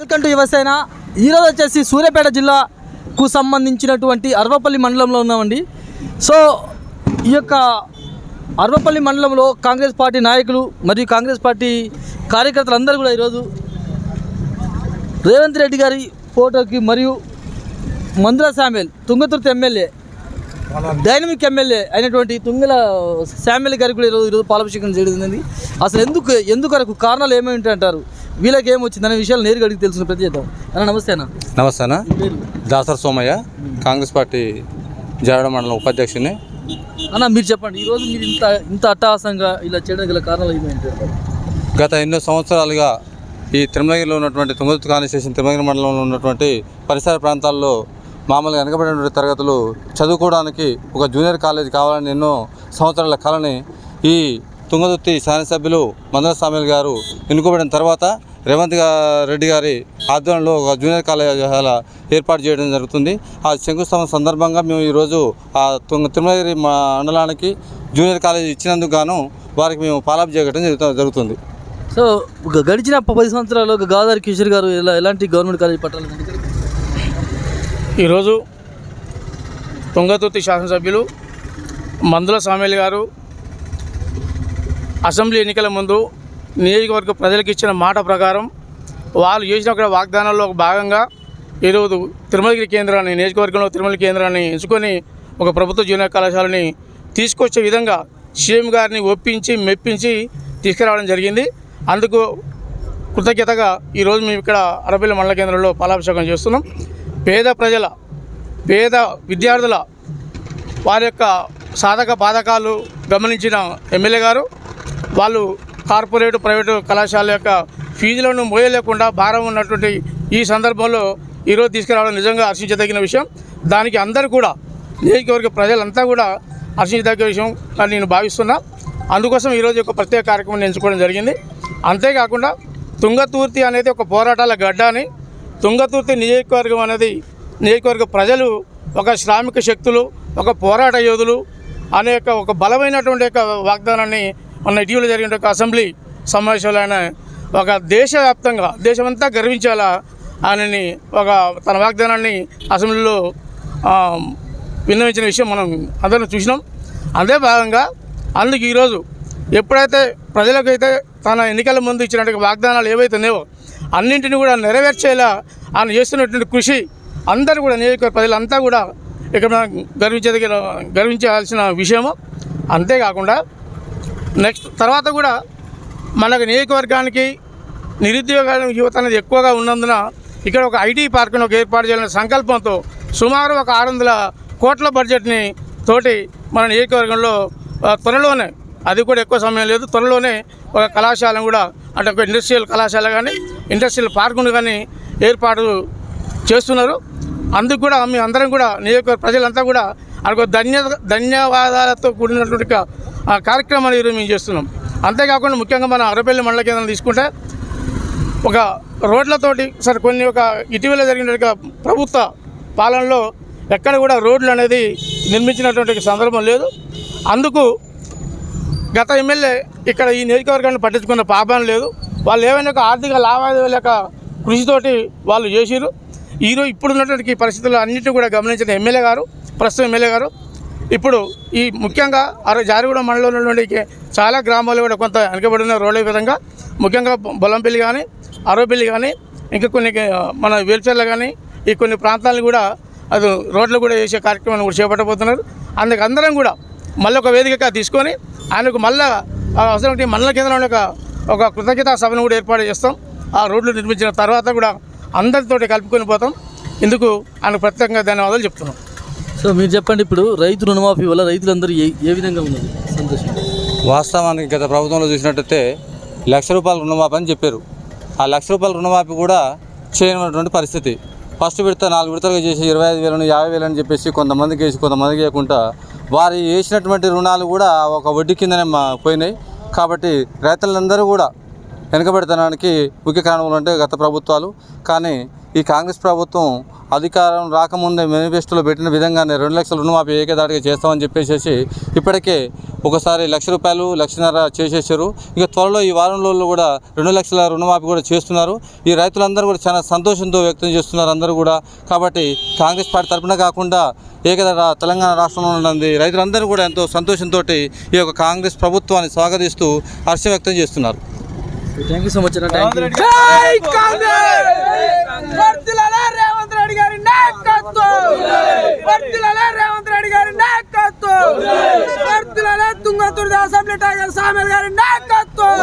Welcome to Yuvasena. ఈరోజు వచ్చేసి సూర్యాపేట జిల్లాకు సంబంధించినటువంటి అర్వపల్లి మండలంలో ఉన్నామండి. సో ఈ యొక్క అర్వపల్లి మండలంలో కాంగ్రెస్ పార్టీ నాయకులు మరియు కాంగ్రెస్ పార్టీ కార్యకర్తలు అందరూ కూడా ఈరోజు రేవంత్ రెడ్డి గారి ఫోటోకి మరియు మందుల Samuel Thungathurthi MLA dynamic MLA అయినటువంటి తుంగల శామ్యుల్ గారికి కూడా ఈరోజు పాలాభిషేకం చేయడం. అసలు ఎందుకు కారణాలు ఏమేమి అంటారు, వీళ్ళకి ఏమొచ్చింది అనే విషయాలు నేరుగా అడిగి తెలుసుకుని ప్రతి చేద్దాం. అన్న నమస్తే అన్న. నమస్తే అన్న. దాసర్ సోమయ్య, కాంగ్రెస్ పార్టీ జాడ మండలం ఉపాధ్యక్షుని. అన్న మీరు చెప్పండి, ఈరోజు మీరు ఇంత అట్టహాసంగా ఇలా చేయడం గల కారణాలు ఏమేంటి? గత ఎన్నో సంవత్సరాలుగా ఈ తిరుమలగిరిలో ఉన్నటువంటి తుంగతుర్తి కాన్స్టిట్యూషన్ తిరుమలగిరి మండలంలో ఉన్నటువంటి పరిసర ప్రాంతాల్లో మామూలుగా వెనకబడినటువంటి తరగతులు చదువుకోవడానికి ఒక జూనియర్ కాలేజ్ కావాలని ఎన్నో సంవత్సరాల కళని ఈ తుంగతుర్తి శాసనసభ్యులు మందుల శామ్యుల్ గారు ఎన్నుకోబడిన తర్వాత రేవంత్ రెడ్డి గారి ఆధ్వర్యంలో ఒక జూనియర్ కళాశాల ఏర్పాటు చేయడం జరుగుతుంది. ఆ శంకుస్థాపన సందర్భంగా మేము ఈరోజు ఆ తిరుమలగిరి మండలానికి జూనియర్ కాలేజ్ ఇచ్చినందుకు గాను వారికి మేము పాలాభిషేకం జరుగుతుంది. సో గడిచిన 10 సంవత్సరాలు గాదారి కిషోర్ గారు ఎలాంటి గవర్నమెంట్ కాలేజ్ పట్టాలి? ఈరోజు తుంగతుర్తి శాసనసభ్యులు మందుల శామ్యుల్ గారు అసెంబ్లీ ఎన్నికల ముందు నియోజకవర్గ ప్రజలకు ఇచ్చిన మాట ప్రకారం వాళ్ళు చేసిన ఒక వాగ్దానాల్లో ఒక భాగంగా ఈరోజు తిరుమలగిరి కేంద్రాన్ని, నియోజకవర్గంలో తిరుమల కేంద్రాన్ని ఎంచుకొని ఒక ప్రభుత్వ జూనియర్ కళాశాలని తీసుకొచ్చే విధంగా సీఎం గారిని ఒప్పించి మెప్పించి తీసుకురావడం జరిగింది. అందుకు కృతజ్ఞతగా ఈరోజు మేము ఇక్కడ అర్వపల్లి మండల కేంద్రంలో పాలాభిషేకం చేస్తున్నాం. పేద విద్యార్థుల వారి యొక్క సాధక బాధకాలు గమనించిన ఎమ్మెల్యే గారు వాళ్ళు కార్పొరేటు ప్రైవేటు కళాశాల యొక్క ఫీజులను మోయలేకుండా భారం ఉన్నటువంటి ఈ సందర్భంలో ఈరోజు తీసుకురావడం నిజంగా హర్షించదగిన విషయం. దానికి అందరూ కూడా నియోజకవర్గ ప్రజలంతా కూడా హర్షించదగిన విషయం అని నేను భావిస్తున్నా. అందుకోసం ఈరోజు ఒక ప్రత్యేక కార్యక్రమం ఎంచుకోవడం జరిగింది. అంతేకాకుండా తుంగతుర్తి అనేది ఒక పోరాటాల గడ్డ అని, తుంగతుర్తి నియోజకవర్గం అనేది నియోజకవర్గ ప్రజలు ఒక శ్రామిక శక్తులు, ఒక పోరాట యోధులు అనే ఒక బలమైనటువంటి వాగ్దానాన్ని మన ఇటీవల జరిగిన ఒక అసెంబ్లీ సమావేశంలో ఆయన ఒక దేశవ్యాప్తంగా దేశమంతా గర్వించేలా ఆయనని ఒక తన వాగ్దానాన్ని అసెంబ్లీలో విన్నవించిన విషయం మనం అందరం చూసినాం. అదే భాగంగా అందుకు ఈరోజు ఎప్పుడైతే ప్రజలకైతే తన ఎన్నికల ముందు ఇచ్చినటువంటి వాగ్దానాలు ఏవైతే ఉన్నాయో అన్నింటినీ కూడా నెరవేర్చేలా ఆయన చేస్తున్నటువంటి కృషి అందరూ కూడా నియోజకవర్గ ప్రజలంతా కూడా ఇక్కడ గర్వించాల్సిన విషయము. అంతేకాకుండా నెక్స్ట్ తర్వాత కూడా మనకు నియోజకవర్గానికి నిరుద్యోగ యువత అనేది ఎక్కువగా ఉన్నందున ఇక్కడ ఒక ఐటీ పార్కును ఏర్పాటు చేయాలనే సంకల్పంతో సుమారు ఒక 600 కోట్ల బడ్జెట్ని తోటి మన నియోజకవర్గంలో త్వరలోనే, అది కూడా ఎక్కువ సమయం లేదు, త్వరలోనే ఒక కళాశాలను కూడా అంటే ఒక ఇండస్ట్రియల్ కళాశాల కానీ ఇండస్ట్రియల్ పార్కును కానీ ఏర్పాటు చేస్తున్నారు. అందుకు కూడా మీ అందరం కూడా నియోజకవర్గ ప్రజలంతా కూడా అందుకు ధన్యవాదాలతో కూడినటువంటి కార్యక్రమాలు ఈరోజు మేము చేస్తున్నాం. అంతేకాకుండా ముఖ్యంగా మన అర్వపల్లి మండల కేంద్రం తీసుకుంటే ఒక రోడ్లతోటి సరే కొన్ని ఒక ఇటీవల జరిగిన ప్రభుత్వ పాలనలో ఎక్కడ కూడా రోడ్లు అనేది నిర్మించినటువంటి సందర్భం లేదు. అందుకు గత ఎమ్మెల్యే ఇక్కడ ఈ నియోజకవర్గాన్ని పట్టించుకున్న పాపం లేదు. వాళ్ళు ఏమైనా ఒక ఆర్థిక లావాదేవీల యొక్క కృషితోటి వాళ్ళు చేసిరు. ఈరోజు ఇప్పుడున్నటువంటి పరిస్థితులు అన్నింటినీ కూడా గమనించిన ఎమ్మెల్యే గారు, ప్రస్తుతం ఎమ్మెల్యే గారు ఇప్పుడు ఈ ముఖ్యంగా జారిగూడ మండలంలో ఉన్నటువంటి చాలా గ్రామాలు కూడా కొంత వెనకబడిన రోడ్ల విధంగా ముఖ్యంగా బొల్లంపల్లి కానీ అర్వపల్లి కానీ ఇంకా కొన్ని మన వేల్చర్లు కానీ ఈ కొన్ని ప్రాంతాలను కూడా అది రోడ్లు కూడా వేసే కార్యక్రమాన్ని కూడా చేపట్టబోతున్నారు. అందుకు అందరం కూడా మళ్ళీ ఒక వేదికగా తీసుకొని ఆయనకు మళ్ళీ అవసరం మండల కేంద్రంలో ఒక కృతజ్ఞతా సభను కూడా ఏర్పాటు చేస్తాం. ఆ రోడ్లు నిర్మించిన తర్వాత కూడా అందరితోటి కలుపుకొని పోతాం. ఇందుకు ఆయన ప్రత్యేకంగా ధన్యవాదాలు చెప్తున్నాం. సో మీరు చెప్పండి, ఇప్పుడు రైతు రుణమాఫీ వల్ల రైతులందరూ ఏ విధంగా ఉన్నారు సంతోషం? వాస్తవానికి గత ప్రభుత్వంలో చూసినట్టయితే ₹1,00,000 రుణమాఫీ అని చెప్పారు. ఆ ₹1,00,000 రుణమాఫీ కూడా చేయనటువంటి పరిస్థితి. ఫస్ట్ విడత 4 విడతలుగా చేసి 25,000 50,000 అని చెప్పేసి కొంతమందికి వేసి కొంతమందికి వేయకుండా వారు వేసినటువంటి రుణాలు కూడా ఒక వడ్డీ కిందనే పోయినాయి. కాబట్టి రైతులందరూ కూడా వెనుకబెడతానికి ముఖ్య కారణాలు అంటే గత ప్రభుత్వాలు. కానీ ఈ కాంగ్రెస్ ప్రభుత్వం అధికారం రాకముందే మేనిఫెస్టోలో పెట్టిన విధంగానే 2 లక్షల రుణమాఫీ ఏకదాటిగా చేస్తామని చెప్పేసి ఇప్పటికే ఒకసారి ₹1,00,000 1,50,000 చేసేసారు. ఇక త్వరలో ఈ వారం రోజుల్లో కూడా 2 లక్షల రుణమాఫీ కూడా చేస్తున్నారు. ఈ రైతులందరూ కూడా చాలా సంతోషంతో వ్యక్తం చేస్తున్నారు అందరూ కూడా. కాబట్టి కాంగ్రెస్ పార్టీ తరఫున కాకుండా తెలంగాణ రాష్ట్రంలో ఉన్నది రైతులందరూ కూడా ఎంతో సంతోషంతో ఈ యొక్క కాంగ్రెస్ ప్రభుత్వాన్ని స్వాగతిస్తూ హర్షం వ్యక్తం చేస్తున్నారు. థ్యాంక్ యూ సో మచ్ అన్న. Thank you. Thungathurthi assembly tiger Samuel గారి నాయకత్వం.